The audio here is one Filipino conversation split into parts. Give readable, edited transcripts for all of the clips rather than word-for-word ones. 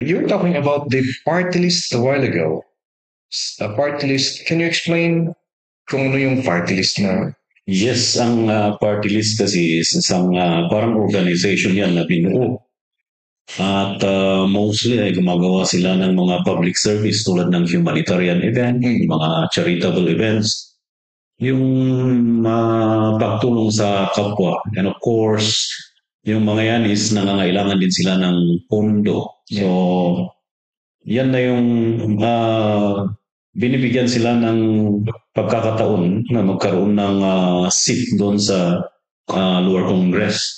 You were talking about the party list a while ago. Party list, can you explain kung ano yung party list na? Yes, ang party list kasi is isang parang organization yan na binuo. At mostly ay gumagawa sila ng mga public service tulad ng humanitarian event, mga charitable events, yung pagtulong sa kapwa. And of course, yung mga yan is nangangailangan din sila ng pondo. So, yan na yung binibigyan sila ng pagkakataon na magkaroon ng seat doon sa lower Congress.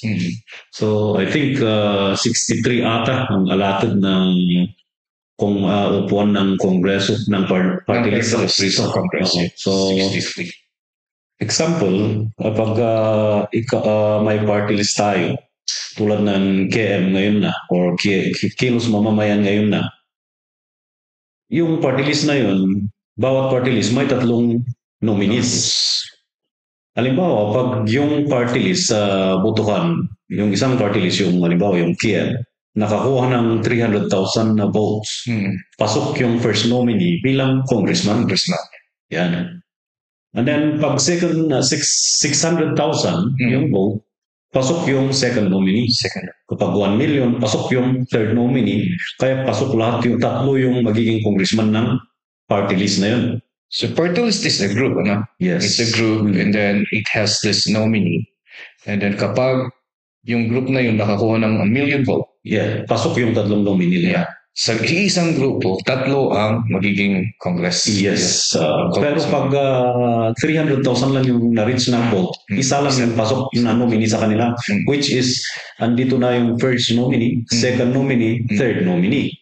So I think 63 ata ang allotted ng kung upuan ng Kongreso ng party list sa Congress. So 63. Example, kapag may party list tayo, tulad ng KM ngayon na or Kilos Mamamayan ngayon na, yung party list na yun, bawat party list may 3 nominees. Halimbawa, pag yung party list sa botohan, yung isang party list, yung halimbawa yung KM, nakakuha ng 300,000 na votes. Pasok yung first nominee bilang congressman. Yan. And then pag second 600,000 yung vote, pasok yung second nominee. Kapag 1 million, pasok yung third nominee. Kaya pasok lahat yung 3 yung magiging congressman ng party list na yun. So party list is a group, ano? Yes. It's a group and then it has this nominee. And then kapag yung group na yun nakakuha ng 1 million vote. Yeah, pasok yung 3 nominee nila. Sa isang grupo, 3 ang magiging Congress. Yes. Pero pag 300,000 lang yung na-reach ng vote, isa lang yung pasok na nominee sa kanila, which is, andito na yung first nominee, second nominee, third nominee.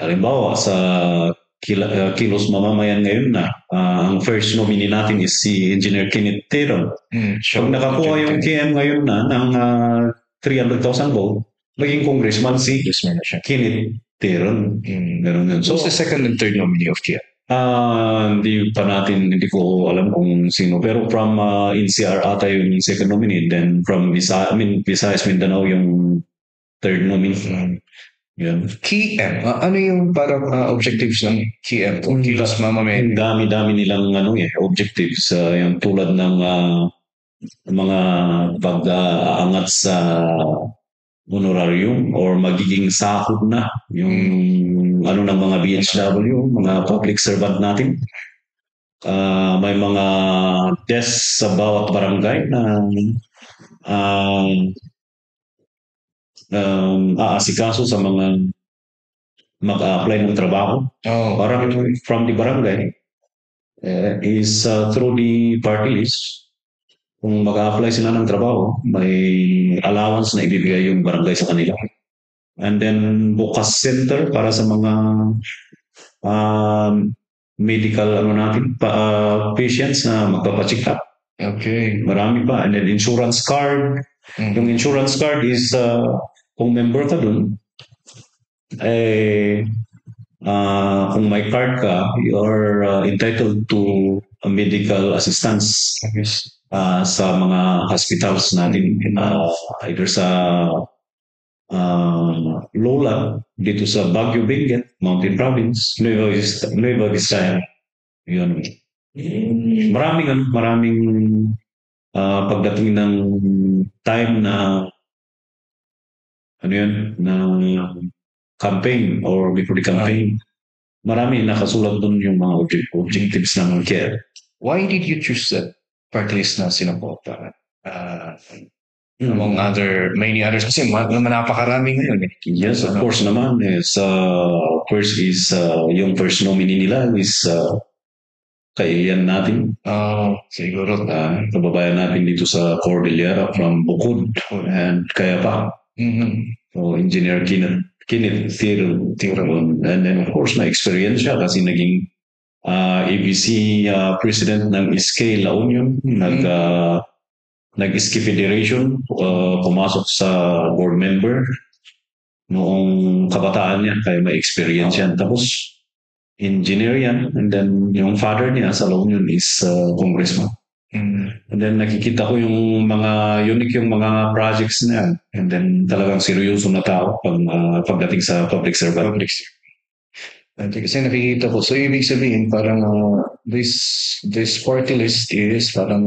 Halimbawa, sa Kilos Mamamayan ngayon na, ang first nominee natin is si Engineer Kenneth Tiron. Pag nakakuha yung KM ngayon na ng 300,000 vote, maging congressman si Kenneth Tiron. So, the second and third nominee of KM? Hindi ko alam kung sino. Pero from NCR ata yung second nominee. Then from Visayas Mindanao yung third nominee. KM, ano yung parang objectives ng KM? Kilos Mamamayan. Dami-dami nilang objectives. Yung tulad ng mga pag-aangat sa honorarium or magiging sahod na yung ng mga BHW, mga public servant natin. May mga desk sa bawat barangay na aasikaso sa mga mag-apply ng trabaho. Parang from the barangay is through the party list. Kung mag-apply sila ng trabaho, may allowance na ibibigay yung barangay sa kanila. And then, bukas center para sa mga medical patients na magpapacheck up. Okay. Marami pa. And then, insurance card. Yung insurance card is, kung member ka dun, kung may card ka, you are entitled to a medical assistance. Sa mga hospitals natin, either sa Lola, dito sa Baguio, Benguet, Mountain Province, Nueva Vizcaya. Yun. Maraming pagdating ng time na na campaign or before the campaign, marami nakasulat doon yung mga objectives ng care. Why did you choose that party list na sinabota? Among many others, kasi napakaraming ngayon. Yes, of course naman. First is, yung first nominee nila is kaiyan natin. Siguro. Kababayan natin dito sa Cordillera from Bukod and Kayapa. So, Engineer Kenneth Tiron. And then, of course, na-experience siya kasi naging ABC president ng SK La Union, nag-SK Federation, pumasok sa board member noong kabataan niya, kaya may experience yan. Tapos, engineer yan, and then yung father niya sa La Union is congressman. And then nakikita ko yung mga unique yung mga projects na yan. And then talagang seryoso na tao pagdating sa public servant. Public service. Kasi nakikita ko. So, ibig sabihin, parang this party list is parang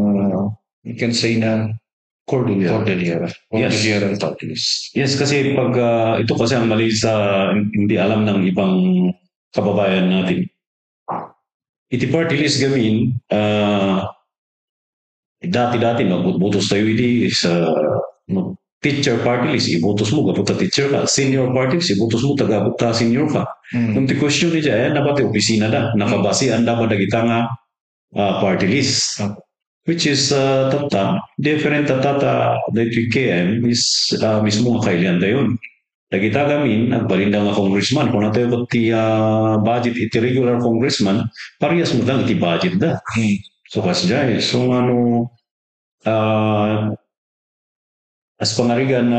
you can say na Cordillera. Yes. Cordillera party list. Yes, kasi pag ito kasi ang mali sa hindi alam ng ibang kababayan natin. Iti party list gamin, dati-dati magbubutos tayo sa teacher party list, ibutos mo, kapunta teacher ka. Senior party list, ibutos mo, taga-punta senior ka. Kung ti question ni dyan, dapat opisina na, nakabasi ang dapat nagita nga party list. Which is different tata that we KM is mismo nga kailan tayo. Nagita gamin, nagbalinda nga congressman, kung natin ba ti budget iti regular congressman, parehas mo lang iti budget da. So kasi dyan, so as pangarigan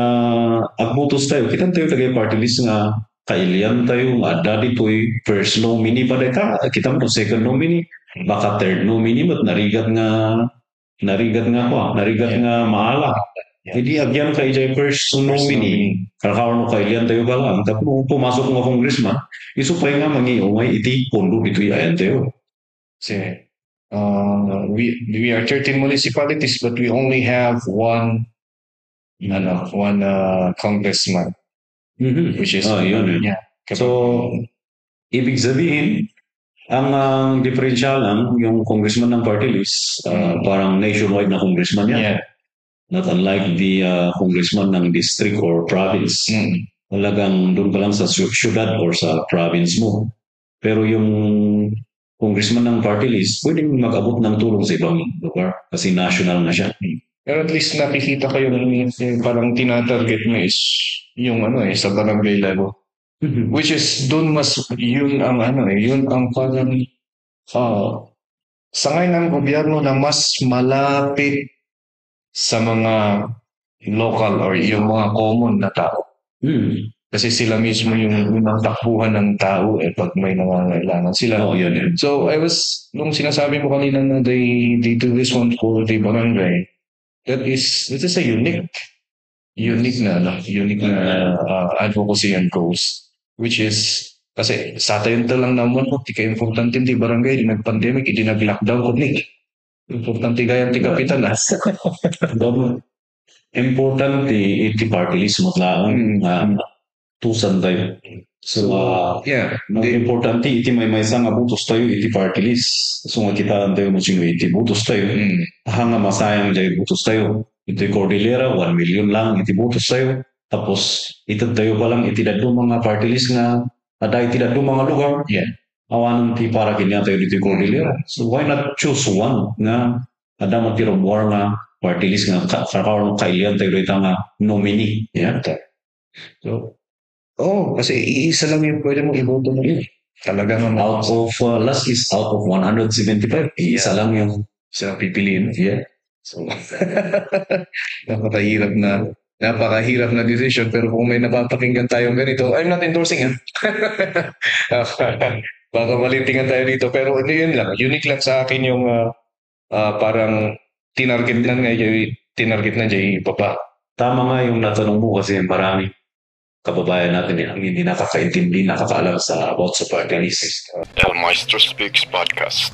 agbutos tayo, kita tayo tagay party list nga kailian tayo, nga dadi to'y first nominee pa ka, kita mo second nominee, baka third nominee, but narigat nga maala. Hindi agyan kay jay first nominee, kakawar mo kailian tayo ka lang, tapos pumasok nga congressman, isupay nga mangiungay iti pondo ito'y ayan tayo. Kasi we are 13 municipalities, but we only have one congressman, which is yun. yeah. So ibig sabihin, ang differential lang yung congressman ng party list, parang nationwide na congressman yan. Yeah. Not unlike the congressman ng district or province. Talagang doon ka lang sa syudad or sa province mo. Pero yung congressman ng party list, pwedeng mag-abot ng tulong sa ibang lugar kasi national na siya. Pero at least nakikita kayo parang tinatarget mo is yung sa barangay level. Which is doon mas yun ang parang sangay ng gobyerno na mas malapit sa mga local or yung mga common na tao. Kasi sila mismo yung takbuhan ng tao pag may nangangailangan sila. Yun. So nung sinasabi mo kanina na they do this one for the barangay, that is a unique na advocacy and cause, which is kasi sa atin lang naman di ka importante di barangay, di nag-pandemic, di nag-lockdown kundi importante kaya ti kapitan importante iti party list mo lang tusan tayo. So, importante iti may isang abutos tayo iti party list. So, kita tayo mo sino iti butos tayo. Hanga masayang dyan butos tayo. Iti Cordillera, 1 million lang iti butos tayo. Tapos, ito tayo pa lang iti dadlo mga party list nga ada iti dadlo mga lugar. Awanan ti para kanya tayo iti Cordillera. So, why not choose one nga ada matirumwar nga party list nga kakawar kailian tayo ito nga nominee. So, kasi iisa lang yung pwede mong iboto mo yun. Talagang out of last is out of 175. Isa lang yung pipiliin. So, napakahirap na decision, pero kung may napapakinggan tayong ganito, I'm not endorsing baka malintingan tayo dito, pero yun lang, unique lang sa akin yung parang tinarget na dyan baba. Tama nga yung natanong mo kasi marami kababayan natin ang hindi nakakaintindi, nakakaalam about sa party list. El Maestro Speaks Podcast.